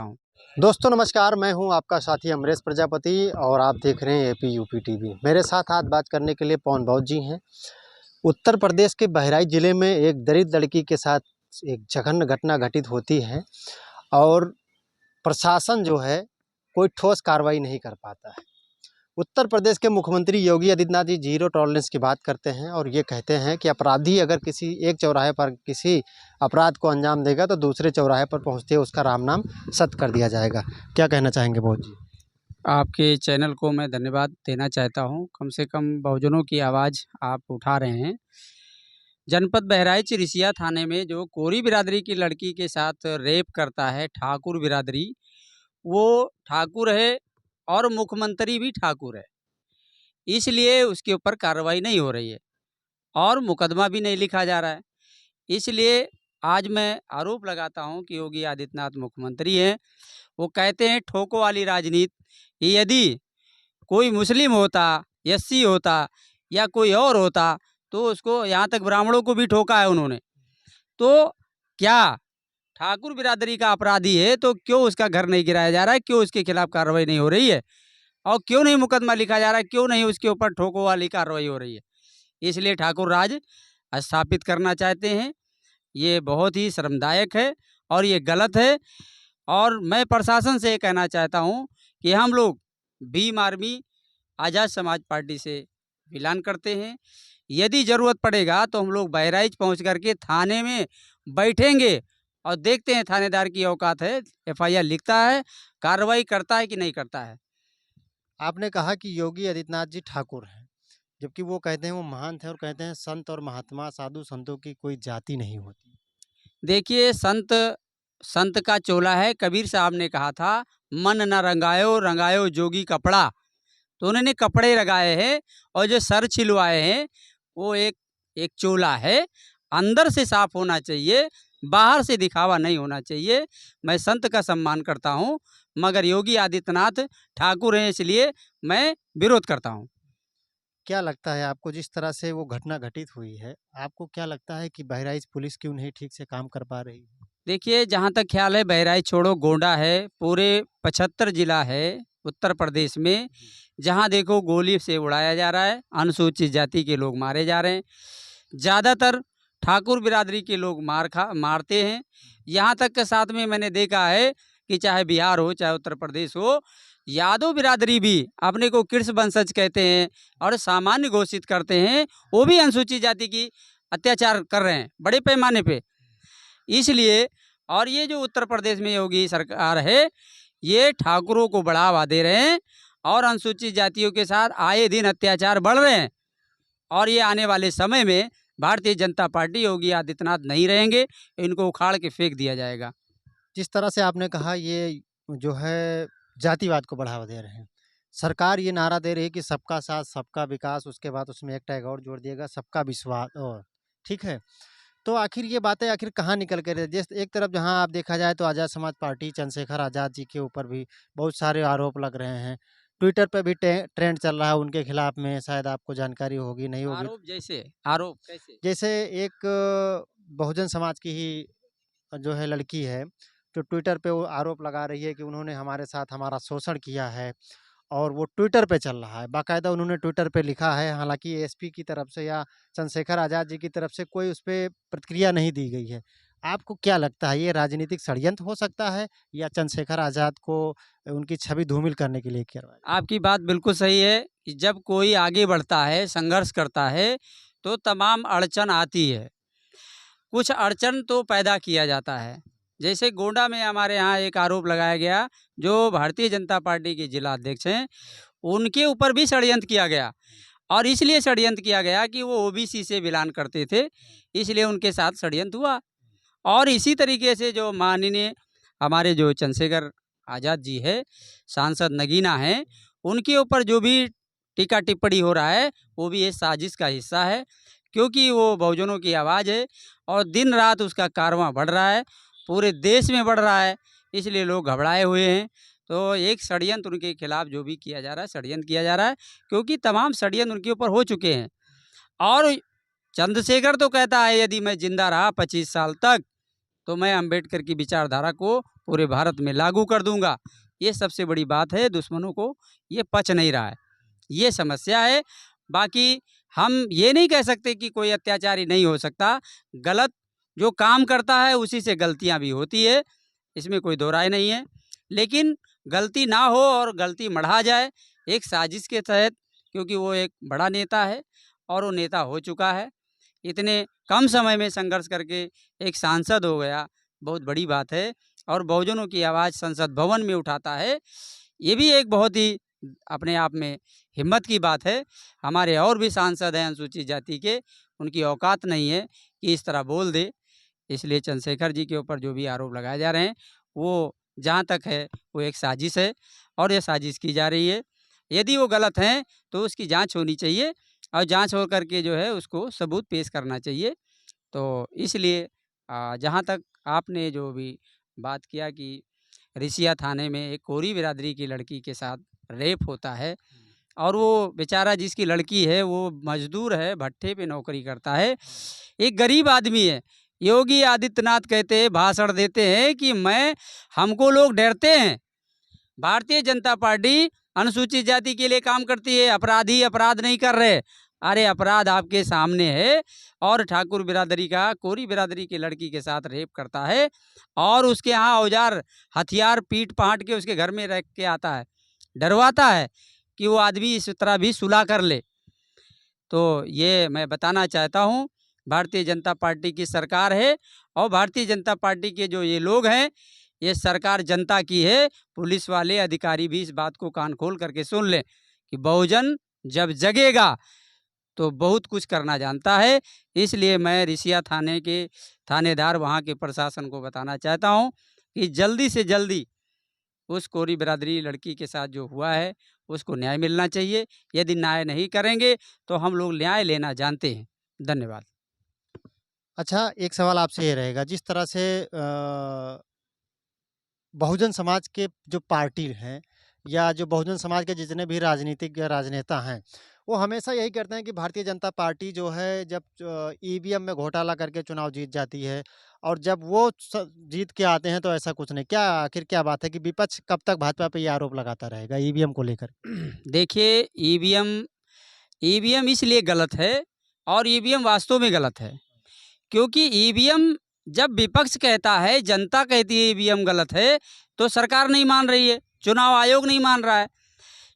हूँ। दोस्तों नमस्कार, मैं हूं आपका साथी अमरेश प्रजापति और आप देख रहे हैं एपी यूपी टीवी। मेरे साथ आज बात करने के लिए पवन बौद्ध जी हैं। उत्तर प्रदेश के बहराइच ज़िले में एक दलित लड़की के साथ एक जघन्य घटना घटित होती है और प्रशासन जो है कोई ठोस कार्रवाई नहीं कर पाता है। उत्तर प्रदेश के मुख्यमंत्री योगी आदित्यनाथ जी जीरो टॉलरेंस की बात करते हैं और ये कहते हैं कि अपराधी अगर किसी एक चौराहे पर किसी अपराध को अंजाम देगा तो दूसरे चौराहे पर पहुंचते ही उसका राम नाम सत्य कर दिया जाएगा। क्या कहना चाहेंगे बौद्ध जी? आपके चैनल को मैं धन्यवाद देना चाहता हूँ। कम से कम बहुजनों की आवाज़ आप उठा रहे हैं। जनपद बहराइच रिसिया थाने में जो कोरी बिरादरी की लड़की के साथ रेप करता है ठाकुर बिरादरी, वो ठाकुर है और मुख्यमंत्री भी ठाकुर है, इसलिए उसके ऊपर कार्रवाई नहीं हो रही है और मुकदमा भी नहीं लिखा जा रहा है। इसलिए आज मैं आरोप लगाता हूं कि योगी आदित्यनाथ मुख्यमंत्री हैं, वो कहते हैं ठोको वाली राजनीति। यदि कोई मुस्लिम होता, एससी होता या कोई और होता तो उसको, यहाँ तक ब्राह्मणों को भी ठोका है उन्होंने, तो क्या ठाकुर बिरादरी का अपराधी है तो क्यों उसका घर नहीं गिराया जा रहा है, क्यों उसके खिलाफ कार्रवाई नहीं हो रही है और क्यों नहीं मुकदमा लिखा जा रहा है, क्यों नहीं उसके ऊपर ठोको वाली कार्रवाई हो रही है? इसलिए ठाकुर राज स्थापित करना चाहते हैं। ये बहुत ही शर्मदायक है और ये गलत है। और मैं प्रशासन से ये कहना चाहता हूँ कि हम लोग भीम आर्मी आज़ाद समाज पार्टी से बिलोंग करते हैं। यदि ज़रूरत पड़ेगा तो हम लोग बहराइच पहुँच करके थाने में बैठेंगे और देखते हैं थानेदार की औकात है, एफआईआर लिखता है, कार्रवाई करता है कि नहीं करता है। आपने कहा कि योगी आदित्यनाथ जी ठाकुर हैं, जबकि वो कहते हैं वो महंत हैं और कहते हैं संत और महात्मा साधु संतों की कोई जाति नहीं होती। देखिए, संत संत का चोला है। कबीर साहब ने कहा था, मन न रंगायो रंगायो जोगी कपड़ा। तो उन्होंने कपड़े लगाए हैं और जो सर छिलवाए हैं वो एक एक चोला है। अंदर से साफ होना चाहिए, बाहर से दिखावा नहीं होना चाहिए। मैं संत का सम्मान करता हूँ, मगर योगी आदित्यनाथ ठाकुर हैं, इसलिए मैं विरोध करता हूँ। क्या लगता है आपको, जिस तरह से वो घटना घटित हुई है, आपको क्या लगता है कि बहराइच पुलिस क्यों नहीं ठीक से काम कर पा रही है? देखिए, जहाँ तक ख्याल है, बहराइच छोड़ो गोंडा है, पूरे 75 जिला है उत्तर प्रदेश में, जहाँ देखो गोली से उड़ाया जा रहा है, अनुसूचित जाति के लोग मारे जा रहे हैं। ज़्यादातर ठाकुर बिरादरी के लोग मारते हैं। यहाँ तक के साथ में मैंने देखा है कि चाहे बिहार हो चाहे उत्तर प्रदेश हो, यादव बिरादरी भी अपने को कृष्ण वंशज कहते हैं और सामान्य घोषित करते हैं, वो भी अनुसूचित जाति की अत्याचार कर रहे हैं बड़े पैमाने पे। इसलिए, और ये जो उत्तर प्रदेश में योगी सरकार है, ये ठाकुरों को बढ़ावा दे रहे हैं और अनुसूचित जातियों के साथ आए दिन अत्याचार बढ़ रहे हैं। और ये आने वाले समय में भारतीय जनता पार्टी, योगी आदित्यनाथ नहीं रहेंगे, इनको उखाड़ के फेंक दिया जाएगा। जिस तरह से आपने कहा, ये जो है जातिवाद को बढ़ावा दे रहे हैं। सरकार ये नारा दे रही है कि सबका साथ सबका विकास, उसके बाद उसमें एक टैग और जोड़ दिएगा, सबका विश्वास। और ठीक है, तो आखिर ये बातें आखिर कहाँ निकल कर, जिस एक तरफ जहाँ आप देखा जाए तो आज़ाद समाज पार्टी चंद्रशेखर आज़ाद जी के ऊपर भी बहुत सारे आरोप लग रहे हैं। ट्विटर पे भी ट्रेंड चल रहा है उनके खिलाफ में, शायद आपको जानकारी होगी नहीं होगी। आरोप कैसे? जैसे एक बहुजन समाज की ही जो है लड़की है, जो ट्विटर पे वो आरोप लगा रही है कि उन्होंने हमारे साथ हमारा शोषण किया है और वो ट्विटर पे चल रहा है। बाकायदा उन्होंने ट्विटर पे लिखा है, हालाँकि एसपी की तरफ से या चंद्रशेखर आज़ाद जी की तरफ से कोई उस पे प्रतिक्रिया नहीं दी गई है। आपको क्या लगता है, ये राजनीतिक षड्यंत्र हो सकता है या चंद्रशेखर आज़ाद को उनकी छवि धूमिल करने के लिए करवाया? आपकी बात बिल्कुल सही है कि जब कोई आगे बढ़ता है, संघर्ष करता है, तो तमाम अड़चन आती है। कुछ अड़चन तो पैदा किया जाता है। जैसे गोंडा में हमारे यहाँ एक आरोप लगाया गया, जो भारतीय जनता पार्टी के जिला अध्यक्ष हैं, उनके ऊपर भी षड्यंत्र किया गया। और इसलिए षड्यंत्र किया गया कि वो ओबीसी से बिलोंग करते थे, इसलिए उनके साथ षड्यंत्र हुआ। और इसी तरीके से जो माननीय हमारे जो चंद्रशेखर आज़ाद जी है, सांसद नगीना हैं, उनके ऊपर जो भी टीका टिप्पणी हो रहा है, वो भी ये साजिश का हिस्सा है, क्योंकि वो बहुजनों की आवाज़ है और दिन रात उसका कारवां बढ़ रहा है, पूरे देश में बढ़ रहा है, इसलिए लोग घबराए हुए हैं। तो एक षड्यंत्र उनके खिलाफ जो भी किया जा रहा है, षड्यंत्र किया जा रहा है, क्योंकि तमाम षड्यंत्र उनके ऊपर हो चुके हैं। और चंद्रशेखर तो कहता है, यदि मैं जिंदा रहा 25 साल तक, तो मैं अंबेडकर की विचारधारा को पूरे भारत में लागू कर दूंगा। ये सबसे बड़ी बात है, दुश्मनों को ये पच नहीं रहा है, ये समस्या है। बाकी हम ये नहीं कह सकते कि कोई अत्याचारी नहीं हो सकता, गलत जो काम करता है उसी से गलतियां भी होती है, इसमें कोई दो राय नहीं है। लेकिन गलती ना हो और गलती मढ़ा जाए एक साजिश के तहत, क्योंकि वो एक बड़ा नेता है और वो नेता हो चुका है, इतने कम समय में संघर्ष करके एक सांसद हो गया, बहुत बड़ी बात है। और बहुजनों की आवाज़ संसद भवन में उठाता है, ये भी एक बहुत ही अपने आप में हिम्मत की बात है। हमारे और भी सांसद हैं अनुसूचित जाति के, उनकी औकात नहीं है कि इस तरह बोल दे। इसलिए चंद्रशेखर जी के ऊपर जो भी आरोप लगाए जा रहे हैं, वो जहाँ तक है वो एक साजिश है और ये साजिश की जा रही है। यदि वो गलत हैं तो उसकी जांच होनी चाहिए और जांच हो करके जो है उसको सबूत पेश करना चाहिए। तो इसलिए जहाँ तक आपने जो भी बात किया कि रिसिया थाने में एक कोरी बिरादरी की लड़की के साथ रेप होता है और वो बेचारा जिसकी लड़की है वो मजदूर है, भट्ठे पे नौकरी करता है, एक गरीब आदमी है। योगी आदित्यनाथ कहते हैं, भाषण देते हैं कि हमको लोग डरते हैं। भारतीय जनता पार्टी अनुसूचित जाति के लिए काम करती है, अपराधी अपराध नहीं कर रहे। अरे अपराध आपके सामने है और ठाकुर बिरादरी का कोरी बिरादरी की लड़की के साथ रेप करता है और उसके यहाँ औजार हथियार पीट पाट के उसके घर में रख के आता है, डरवाता है कि वो आदमी इस तरह भी सुलह कर ले। तो ये मैं बताना चाहता हूँ, भारतीय जनता पार्टी की सरकार है और भारतीय जनता पार्टी के जो ये लोग हैं, ये सरकार जनता की है। पुलिस वाले अधिकारी भी इस बात को कान खोल करके सुन लें कि बहुजन जब जगेगा तो बहुत कुछ करना जानता है। इसलिए मैं रिसिया थाने के थानेदार वहाँ के प्रशासन को बताना चाहता हूँ कि जल्दी से जल्दी उस कोरी बिरादरी लड़की के साथ जो हुआ है उसको न्याय मिलना चाहिए। यदि न्याय नहीं करेंगे तो हम लोग न्याय लेना जानते हैं। धन्यवाद। अच्छा, एक सवाल आपसे ये रहेगा, जिस तरह से बहुजन समाज के जो पार्टी हैं या जो बहुजन समाज के जितने भी राजनीतिक या राजनेता हैं, वो हमेशा यही करते हैं कि भारतीय जनता पार्टी जो है जब ईवीएम में घोटाला करके चुनाव जीत जाती है और जब वो जीत के आते हैं तो ऐसा कुछ नहीं। क्या आखिर क्या बात है कि विपक्ष कब तक भाजपा पे ये आरोप लगाता रहेगा ईवीएम को लेकर? देखिए, ईवीएम इसलिए गलत है और ईवीएम वास्तव में गलत है, क्योंकि ईवीएम जब विपक्ष कहता है, जनता कहती है ईवीएम गलत है, तो सरकार नहीं मान रही है, चुनाव आयोग नहीं मान रहा है।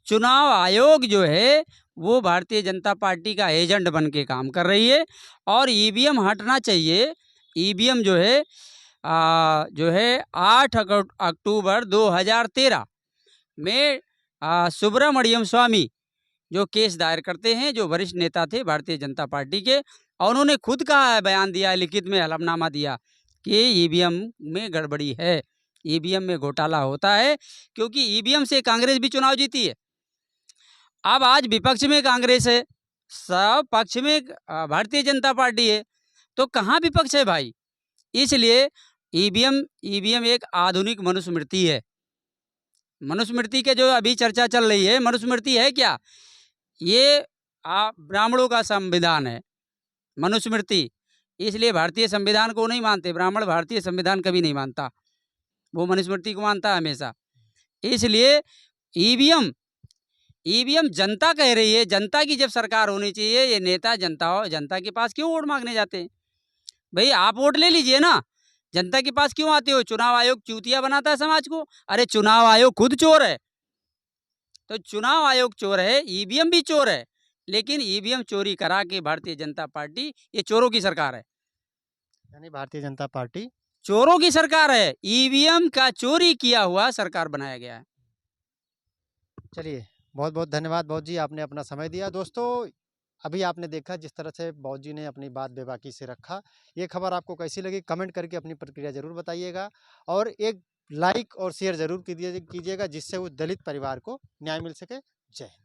चुनाव आयोग जो है वो भारतीय जनता पार्टी का एजेंट बन के काम कर रही है और ईवीएम हटना चाहिए। ईवीएम जो है 8 अक्टूबर 2013 में सुब्रमण्यम स्वामी जो केस दायर करते हैं, जो वरिष्ठ नेता थे भारतीय जनता पार्टी के, और उन्होंने खुद कहा है, बयान दिया है, लिखित में हलफनामा दिया कि ईवीएम में गड़बड़ी है, ईवीएम में घोटाला होता है, क्योंकि ईवीएम से कांग्रेस भी चुनाव जीती है। अब आज विपक्ष में कांग्रेस है, सब पक्ष में भारतीय जनता पार्टी है, तो कहाँ विपक्ष है भाई? इसलिए ईवीएम एक आधुनिक मनुस्मृति है। मनुस्मृति के जो अभी चर्चा चल रही है, मनुस्मृति है क्या? ये ब्राह्मणों का संविधान है मनुस्मृति। इसलिए भारतीय संविधान को नहीं मानते ब्राह्मण, भारतीय संविधान कभी नहीं मानता, वो मनुस्मृति को मानता है हमेशा। इसलिए ईवीएम जनता कह रही है, जनता की जब सरकार होनी चाहिए, ये नेता जनता के पास क्यों वोट मांगने जाते हैं? भाई आप वोट ले लीजिए ना, जनता के पास क्यों आते हो? चुनाव आयोग चूतिया बनाता है समाज को। अरे चुनाव आयोग खुद चोर है, तो चुनाव आयोग चोर है, ईवीएम भी चोर है, लेकिन ईवीएम चोरी करा के भारतीय जनता पार्टी, ये चोरों की सरकार है। यानी भारतीय जनता पार्टी चोरों की सरकार है, ईवीएम का चोरी किया हुआ सरकार बनाया गया है। चलिए, बहुत बहुत धन्यवाद बहुत जी, आपने अपना समय दिया। दोस्तों, अभी आपने देखा जिस तरह से बहुत जी ने अपनी बात बेबाकी से रखा। ये खबर आपको कैसी लगी कमेंट करके अपनी प्रतिक्रिया ज़रूर बताइएगा और एक लाइक और शेयर ज़रूर कीजिएगा, जिससे उस दलित परिवार को न्याय मिल सके। जय हिंद।